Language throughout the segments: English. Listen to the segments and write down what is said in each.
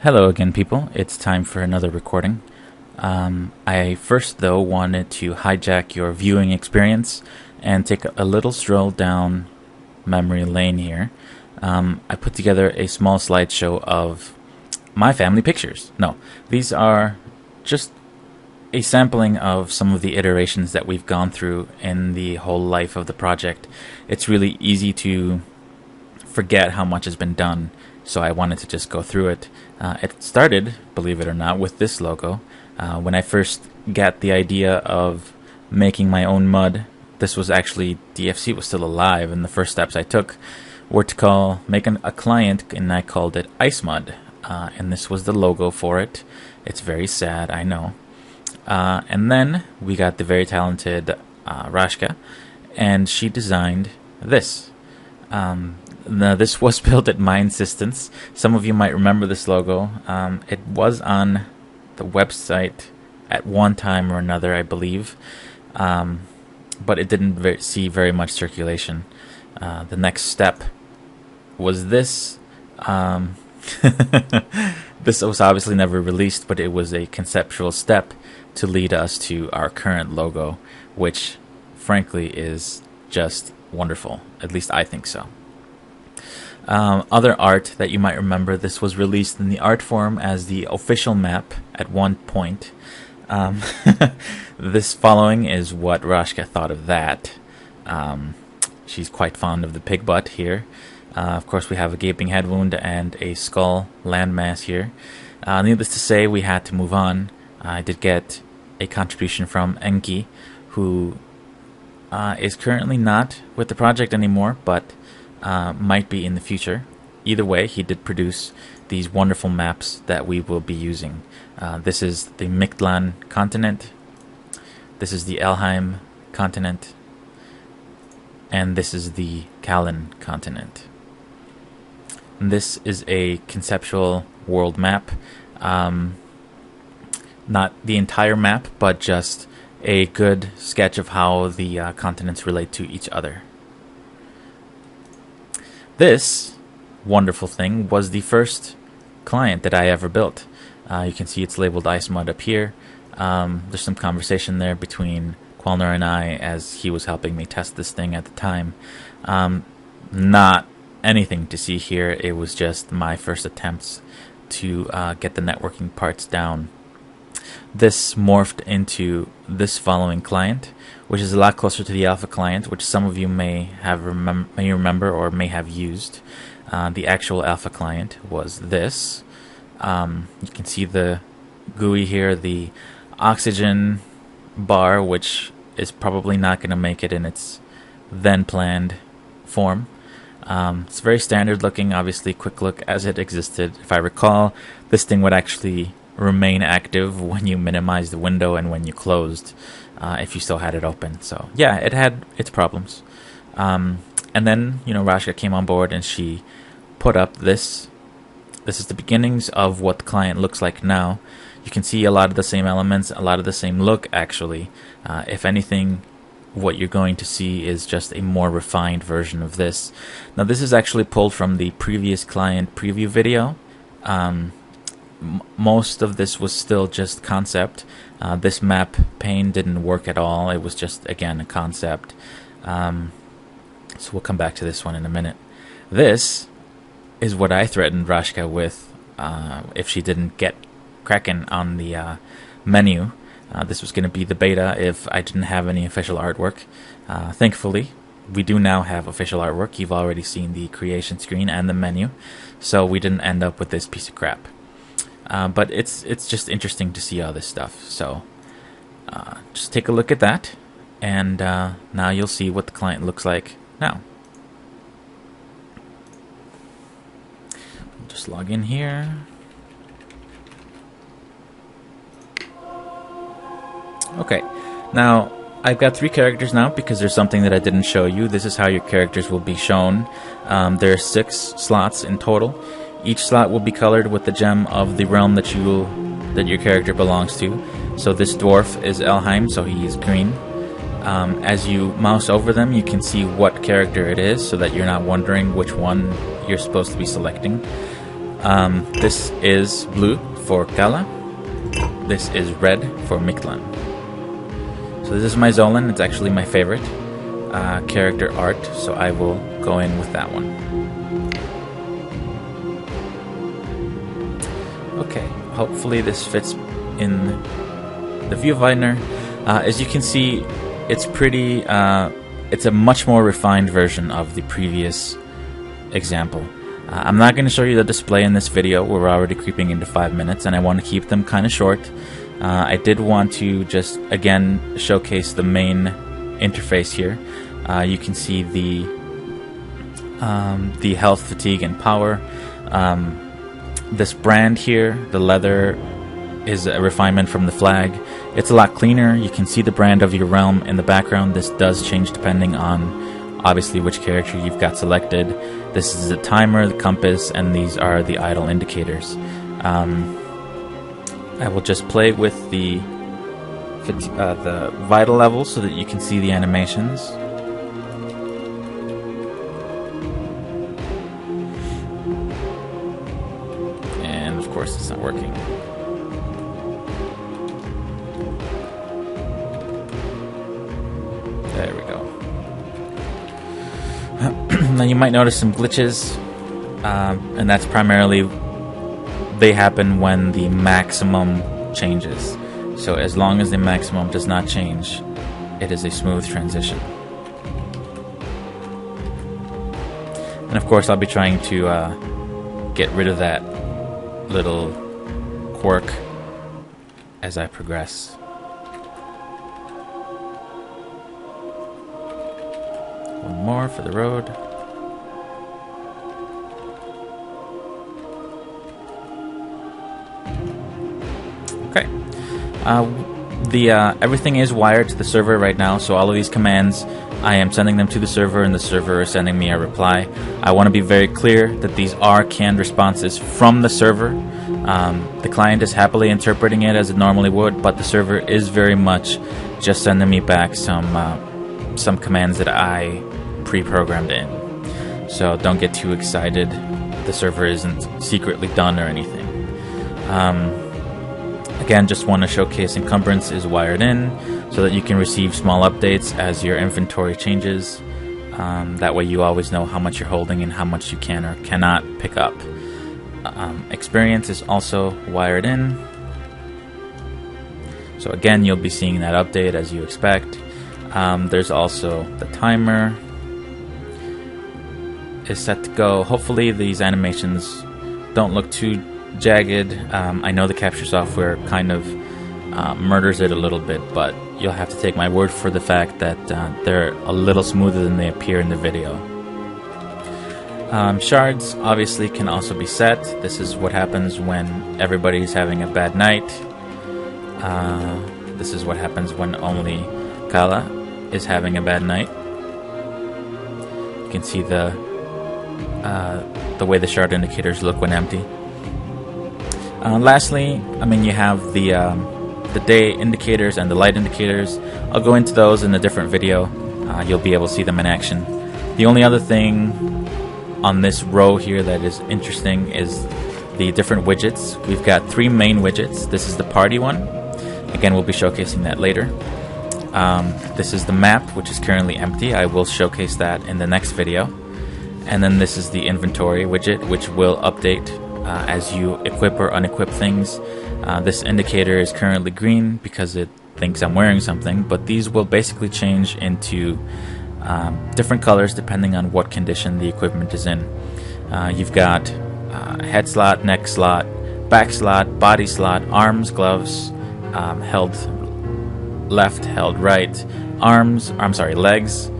Hello again, people. It's time for another recording. I first, though, wanted to hijack your viewing experience and take a little stroll down memory lane here. I put together a small slideshow of my family pictures. No, these are just a sampling of some of the iterations that we've gone through in the whole life of the project. It's really easy to forget how much has been done, so I wanted to just go through it. It started, believe it or not, with this logo. When I first got the idea of making my own mud, this was actually, DFC was still alive, and the first steps I took were to make a client, and I called it Ice Mud. And this was the logo for it. It's very sad, I know. And then we got the very talented Rashka, and she designed this. Now, this was built at my insistence. Some of you might remember this logo. It was on the website at one time or another, I believe, but it didn't see very much circulation. The next step was this. This was obviously never released, but it was a conceptual step to lead us to our current logo, which, frankly, is just wonderful. At least I think so. Other art that you might remember, this was released in the art form as the official map at one point. This following is what Rashka thought of that. She's quite fond of the pig butt here. Of course, we have a gaping head wound and a skull landmass here. Needless to say, we had to move on. I did get a contribution from Enki, who is currently not with the project anymore, but might be in the future. Either way, he did produce these wonderful maps that we will be using. This is the Mictlan continent, this is the Elheim continent, and this is the Kallen continent. And this is a conceptual world map. Not the entire map, but just a good sketch of how the continents relate to each other. This wonderful thing was the first client that I ever built. You can see it's labeled Ice Mud up here. There's some conversation there between Qualner and I as he was helping me test this thing at the time. Not anything to see here. It was just my first attempts to get the networking parts down. This morphed into this following client, which is a lot closer to the alpha client, which some of you may remember or may have used. The actual alpha client was this. You can see the GUI here, the oxygen bar, which is probably not going to make it in its then planned form. It's very standard looking, obviously quick look as it existed. If I recall, this thing would actually remain active when you minimize the window and when you closed, if you still had it open. So yeah, it had its problems. And then, Rashka came on board and she put up this. This is the beginnings of what the client looks like now. You can see a lot of the same elements, a lot of the same look, actually. If anything, what you're going to see is just a more refined version of this. Now, this is actually pulled from the previous client preview video. Most of this was still just concept. This map pane didn't work at all. It was just, again, a concept. So we'll come back to this one in a minute. This is what I threatened Rashka with if she didn't get cracking on the menu. This was going to be the beta if I didn't have any official artwork. Thankfully, we do now have official artwork. You've already seen the creation screen and the menu, so we didn't end up with this piece of crap. But it's just interesting to see all this stuff. So just take a look at that, and now you'll see what the client looks like now. Just log in here. Okay, now I've got 3 characters now because there's something that I didn't show you. This is how your characters will be shown. There are 6 slots in total. Each slot will be colored with the gem of the realm that your character belongs to. So this dwarf is Elheim, so he is green. As you mouse over them, you can see what character it is, so that you're not wondering which one you're supposed to be selecting. This is blue for Kala. This is red for Mictlan. So this is my Zolan. It's actually my favorite character art, so I will go in with that one. Okay, hopefully this fits in the viewfinder. As you can see, it's pretty. It's a much more refined version of the previous example. I'm not going to show you the display in this video. We're already creeping into 5 minutes, and I want to keep them kind of short. I did want to just again showcase the main interface here. You can see the health, fatigue, and power. This brand here, the leather, is a refinement from the flag. It's a lot cleaner. You can see the brand of your realm in the background. This does change depending on obviously which character you've got selected. This is the timer, the compass, and these are the idle indicators. I will just play with the vital level so that you can see the animations. And of course it's not working. There we go. Now you might notice some glitches, and that's primarily they happen when the maximum changes. So as long as the maximum does not change, it is a smooth transition. And of course I'll be trying to get rid of that little quirk as I progress. One more for the road. Okay. Everything is wired to the server right now, so all of these commands, I am sending them to the server, and the server is sending me a reply. I want to be very clear that these are canned responses from the server. The client is happily interpreting it as it normally would, but the server is very much just sending me back some commands that I pre-programmed in. So don't get too excited. The server isn't secretly done or anything. Again, just want to showcase encumbrance is wired in so that you can receive small updates as your inventory changes. That way you always know how much you're holding and how much you can or cannot pick up. Experience is also wired in. So again, you'll be seeing that update as you expect. There's also the timer is set to go. Hopefully these animations don't look too jagged. I know the capture software kind of murders it a little bit, but you'll have to take my word for the fact that they're a little smoother than they appear in the video. Shards obviously can also be set. This is what happens when everybody's having a bad night. This is what happens when only Kala is having a bad night. You can see the way the shard indicators look when empty. Lastly, you have the day indicators and the light indicators. I'll go into those in a different video. You'll be able to see them in action. The only other thing on this row here that is interesting is the different widgets. We've got 3 main widgets. This is the party one. Again, we'll be showcasing that later. This is the map, which is currently empty. I will showcase that in the next video. And then this is the inventory widget, which will update as you equip or unequip things. This indicator is currently green because it thinks I'm wearing something, but these will basically change into different colors depending on what condition the equipment is in. You've got head slot, neck slot, back slot, body slot, arms, gloves, held left, held right, legs,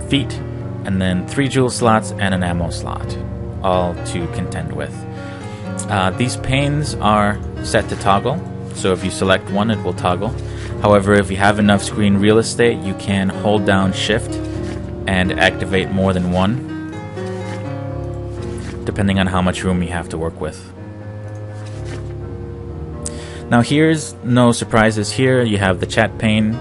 feet, and then 3 jewel slots and an ammo slot, all to contend with. These panes are set to toggle, so if you select one it will toggle. However, if you have enough screen real estate, you can hold down shift and activate more than one, depending on how much room you have to work with. Now here's no surprises here. You have the chat pane,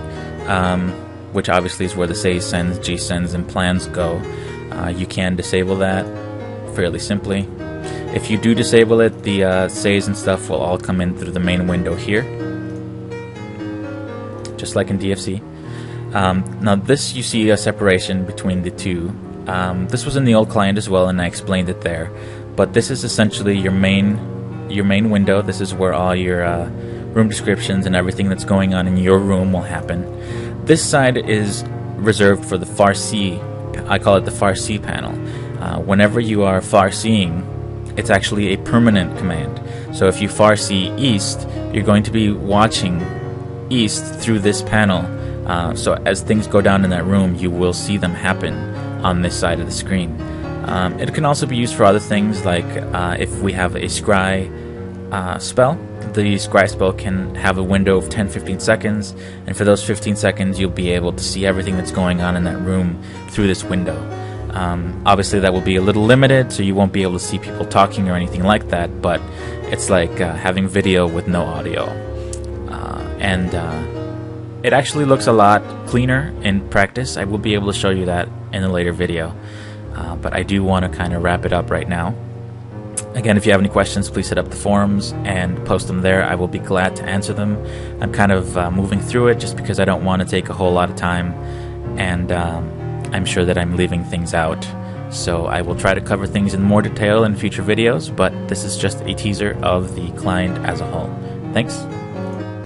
which obviously is where the say sends, G sends, and plans go. You can disable that fairly simply. If you do disable it, the saves and stuff will all come in through the main window here, just like in DFC. Now this, you see a separation between the two. This was in the old client as well, and I explained it there. But this is essentially your main window. This is where all your room descriptions and everything that's going on in your room will happen. This side is reserved for the far C. I call it the far C panel. Whenever you are far seeing, it's actually a permanent command. So if you far see east, you're going to be watching east through this panel. So as things go down in that room, you will see them happen on this side of the screen. It can also be used for other things, like if we have a scry spell. The scry spell can have a window of 10-15 seconds, and for those 15 seconds you'll be able to see everything that's going on in that room through this window. Obviously that will be a little limited, so you won't be able to see people talking or anything like that, but it's like having video with no audio. And it actually looks a lot cleaner in practice. I will be able to show you that in a later video. But I do want to kind of wrap it up right now. Again, if you have any questions, please hit up the forums and post them there. I will be glad to answer them. I'm kind of moving through it just because I don't want to take a whole lot of time, and I'm sure that I'm leaving things out. So I will try to cover things in more detail in future videos, but this is just a teaser of the client as a whole. Thanks.